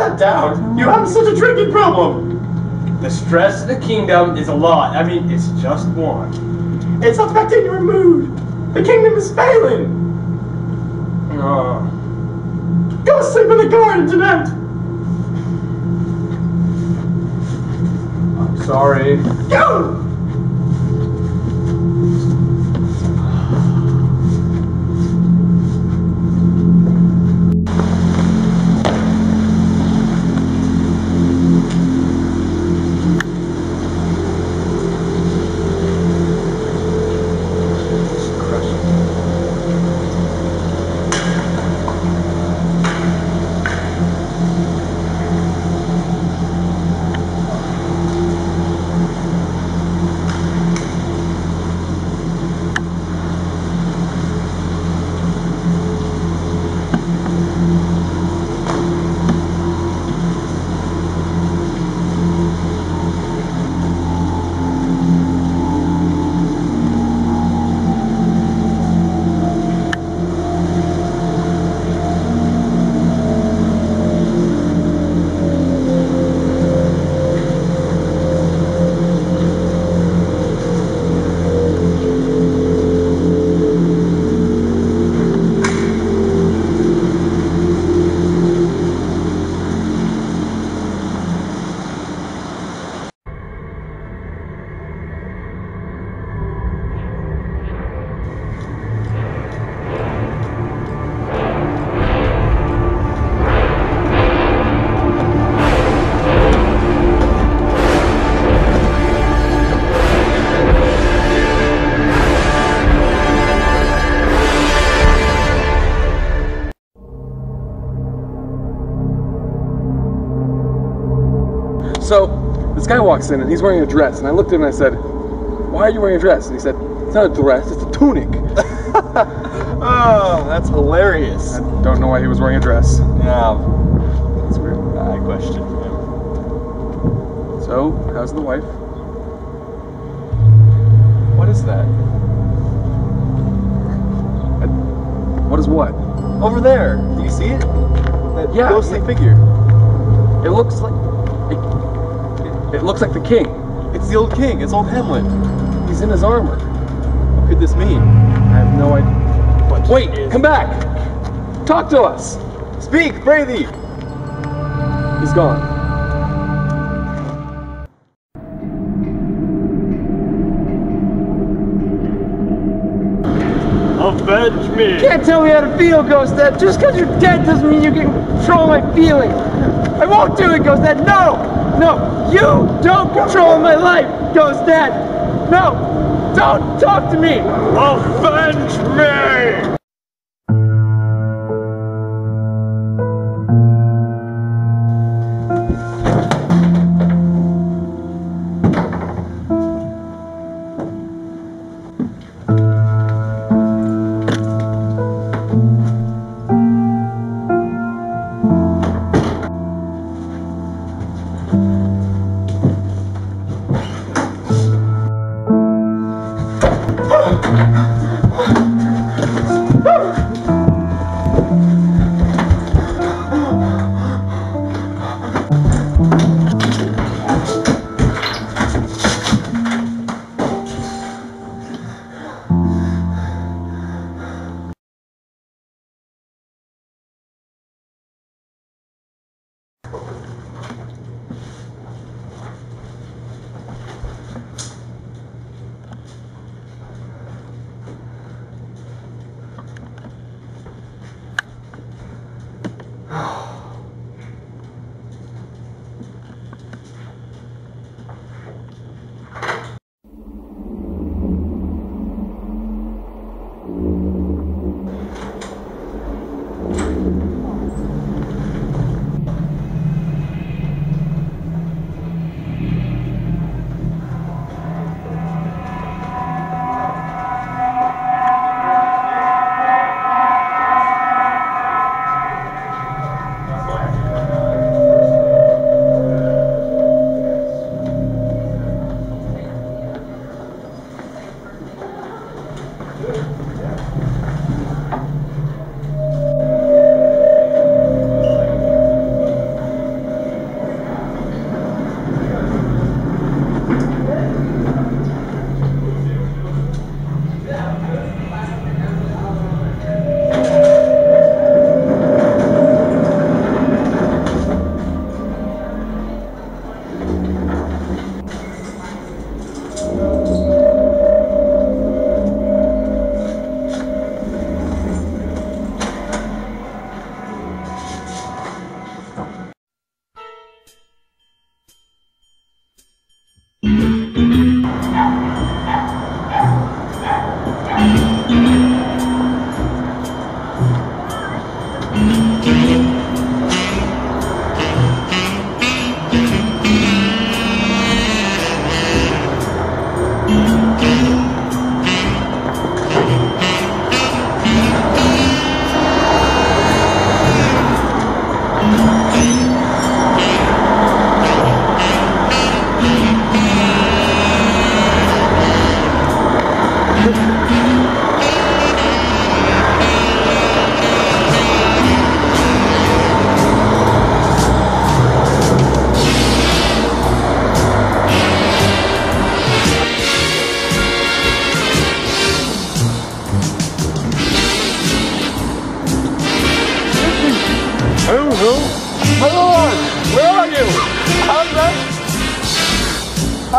that down. You have such a drinking problem. The stress of the kingdom is a lot. I mean, it's just one. It's affecting your mood. The kingdom is failing. Go sleep in the garden tonight. I'm sorry. Go! So, this guy walks in and he's wearing a dress, and I looked at him and I said, "Why are you wearing a dress?" And he said, "It's not a dress, it's a tunic." Oh, that's hilarious. I don't know why he was wearing a dress. Yeah, that's weird. I question him. So, how's the wife? What is that? What is what? Over there. Do you see it? That Yeah, ghostly figure. It looks like... It looks like the king. It's the old king. It's old Hamlet. He's in his armor. What could this mean? I have no idea. Wait, come back! Talk to us! Speak, pray thee! He's gone. Avenge me! You can't tell me how to feel, Ghost Dad. Just because you're dead doesn't mean you can control my feelings. I won't do it, Ghost Dad. No! No! You don't control my life, Ghost Dad! No! Don't talk to me! Avenge me!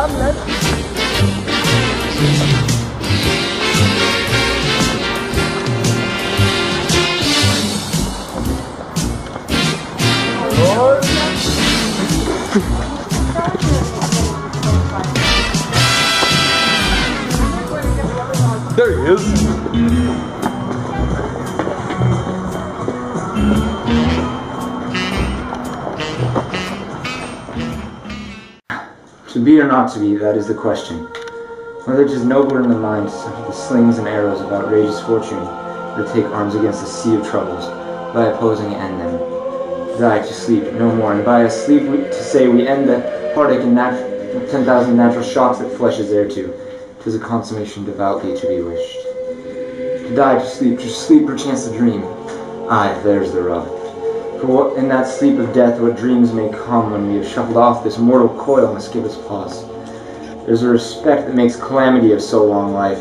Hamlet. There he is. To be or not to be, that is the question. Whether it is nobler in the mind to suffer the slings and arrows of outrageous fortune, or to take arms against a sea of troubles, by opposing and end them. To die, to sleep, no more, and by a sleep to say we end the heartache and 10,000 natural shocks that flesh is heir to. 'Tis a consummation devoutly to be wished. To die, to sleep perchance to dream. Aye, there's the rub. For what, in that sleep of death, what dreams may come when we have shuffled off this mortal coil must give us pause. There's a respect that makes calamity of so long life.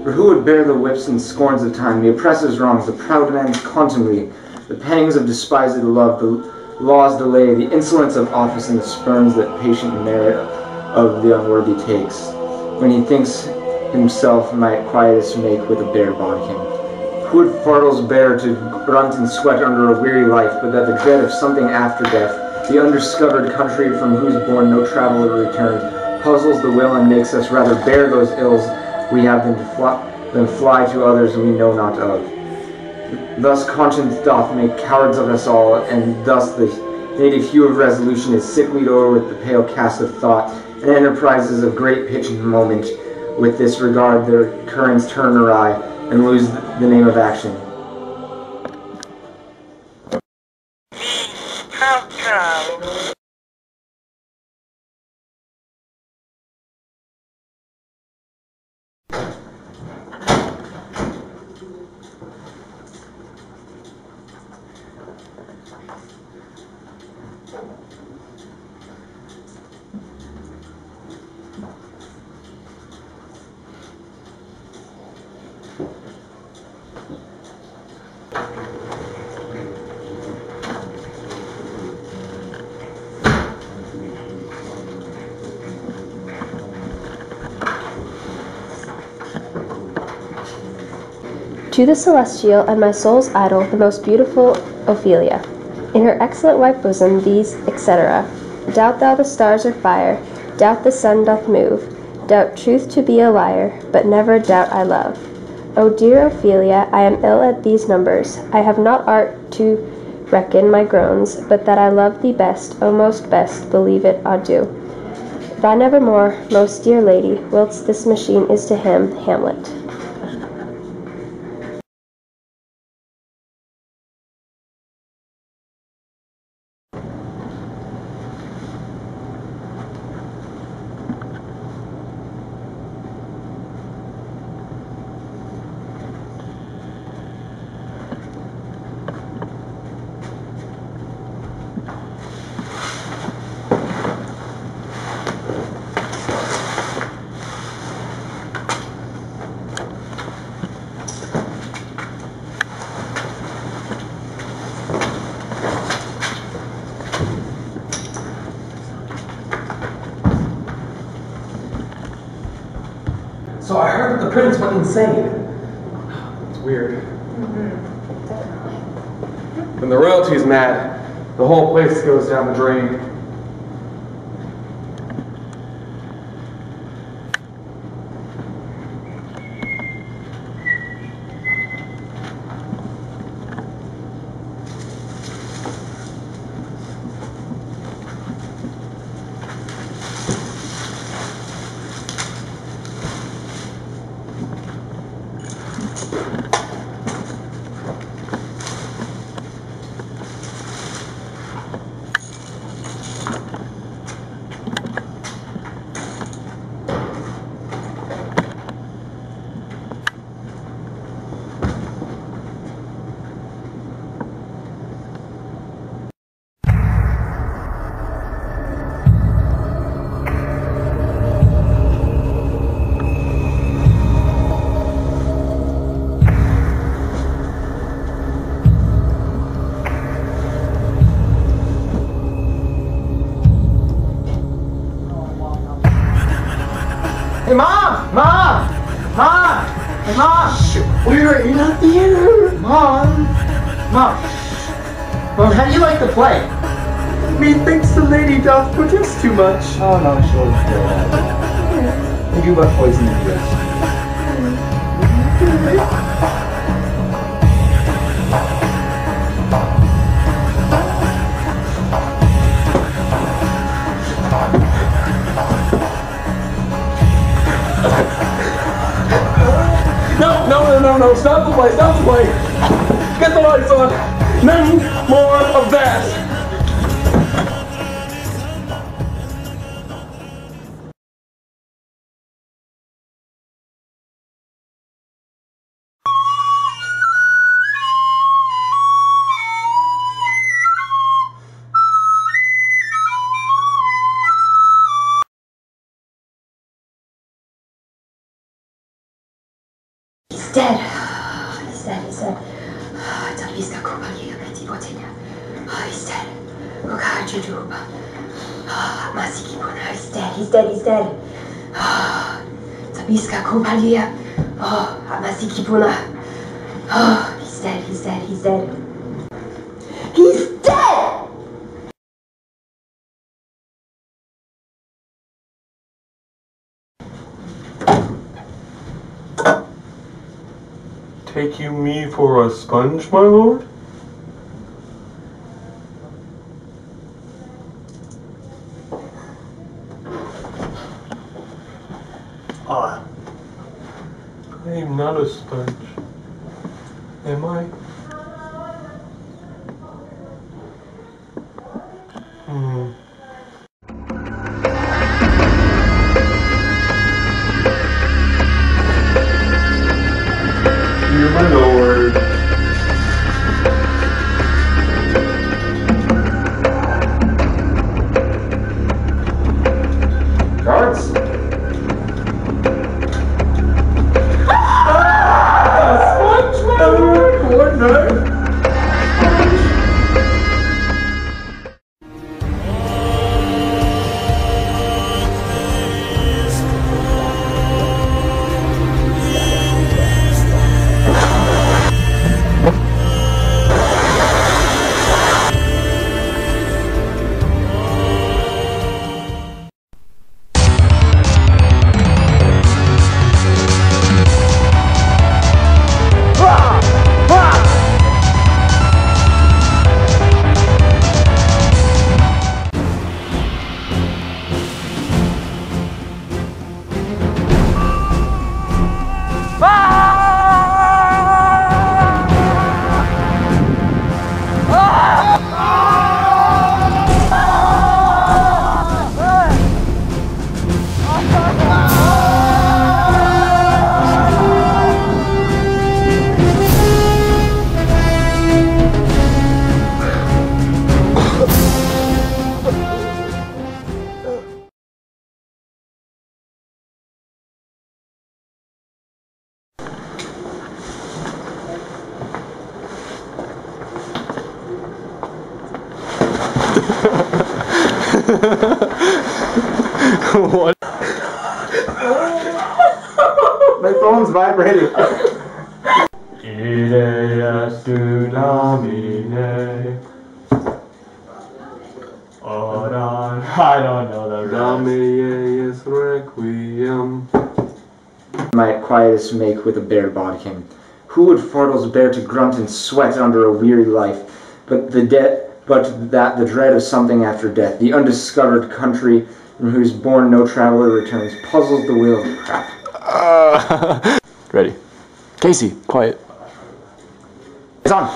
For who would bear the whips and scorns of time, the oppressor's wrongs, the proud man's contumely, the pangs of despised love, the law's delay, the insolence of office, and the spurns that patient merit of the unworthy takes, when he thinks himself might quietest make with a bare bodkin? Who would fardels bear to grunt and sweat under a weary life, but that the dread of something after death, the undiscovered country from whose bourne no traveller returned, puzzles the will and makes us rather bear those ills we have than fly to others we know not of. Thus conscience doth make cowards of us all, and thus the native hue of resolution is sicklied o'er with the pale cast of thought, and enterprises of great pitch and moment with this regard their currents turn awry, and lose the name of action. To the celestial and my soul's idol, the most beautiful Ophelia. In her excellent white bosom these, etc. Doubt thou the stars are fire, doubt the sun doth move, doubt truth to be a liar, but never doubt I love. O dear Ophelia, I am ill at these numbers. I have not art to reckon my groans, but that I love thee best, O most best, believe it, adieu. Thy nevermore, most dear lady, whilst this machine is to him, Hamlet. So I heard that the prince went insane. It's weird. When the royalty's mad, the whole place goes down the drain. Hey, Mom! Mom! Mom! Hey, Mom! We're in a theater. Mom! Mom! Mom, how do you like the play? Methinks the lady doth protest too much. Oh, no, she'll enjoy that. They do about poison in the US. No, stop the play, stop the play. Get the lights on. None more of that. He's dead. He's dead. Zabijska kopalnia preciwodzenia. He's dead. Kokaczy dupa. Masiki puna. He's dead. Zabijska kopalnia. Masiki puna. He's dead. He's dead. Take you me for a sponge, my lord? I am not a sponge. Am I? Here, my lord. Guards? What? My phone's vibrating. Ideas tsunami. I don't know the rest. Requiem. Might quietest make with a bare bodkin. Who would fardels bear to grunt and sweat under a weary life? But that the dread of something after death, the undiscovered country from whose bourne no traveler returns, puzzles the will. Crap. Ready. Casey, quiet. It's on.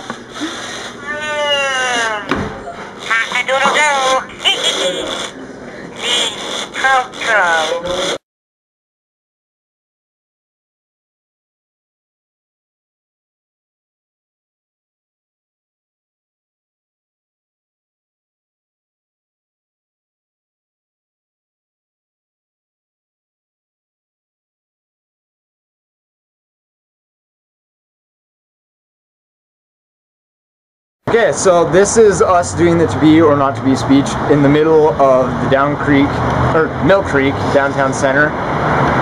Okay, so this is us doing the to be or not to be speech in the middle of the Mill Creek downtown center.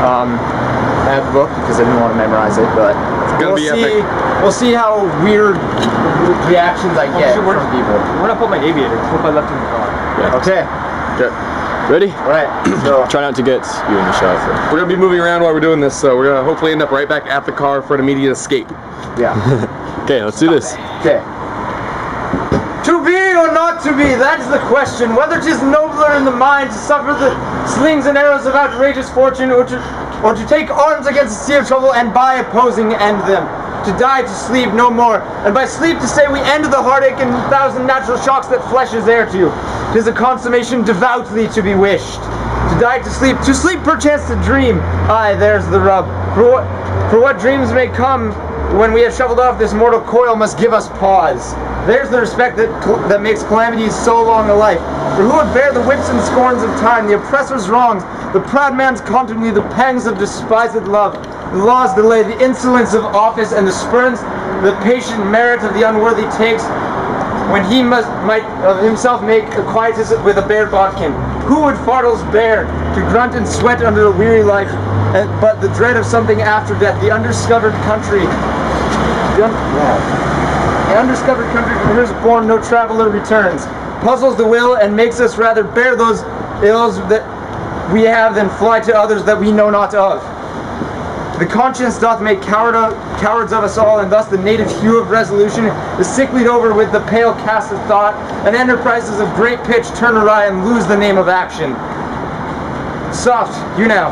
I have the book because I didn't want to memorize it, but we'll see how weird reactions I get from people. Where did I put my aviator? I hope I left it in the car. Yeah. Okay. Ready? Alright. So try not to get you in the shot. We're gonna be moving around while we're doing this, so we're gonna hopefully end up right back at the car for an immediate escape. yeah. Okay, let's do this. Okay. To be or not to be, that is the question. Whether 'tis nobler in the mind to suffer the slings and arrows of outrageous fortune, or to take arms against a sea of trouble, and by opposing end them. To die, to sleep no more, and by sleep to say we end the heartache and thousand natural shocks that flesh is heir to. 'Tis a consummation devoutly to be wished. To die, to sleep perchance to dream. Aye, there's the rub. For what dreams may come when we have shuffled off this mortal coil must give us pause. There's the respect that makes calamities so long a life. For who would bear the whips and scorns of time, the oppressor's wrongs, the proud man's contumely, the pangs of despised love, the law's delay, the insolence of office, and the spurns the patient merit of the unworthy takes, when he might of himself make a quietus with a bare bodkin? Who would fardels bear, to grunt and sweat under a weary life, but the dread of something after death, the undiscovered country, the undiscovered country from whose born no traveler returns, puzzles the will and makes us rather bear those ills that we have than fly to others that we know not of. The conscience doth make cowards of us all, and thus the native hue of resolution is sicklied over with the pale cast of thought, and enterprises of great pitch turn awry and lose the name of action. Soft, you now,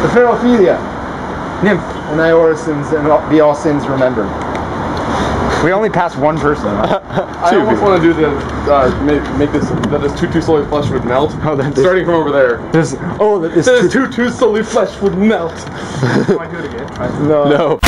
the fair Ophelia, nymph, and thy orisons, and be all sins remembered. We only passed one person. I almost want to do the make this that this too slowly flesh would melt. Oh, starting from over there. This too slowly flesh would melt. Do I do it again? No.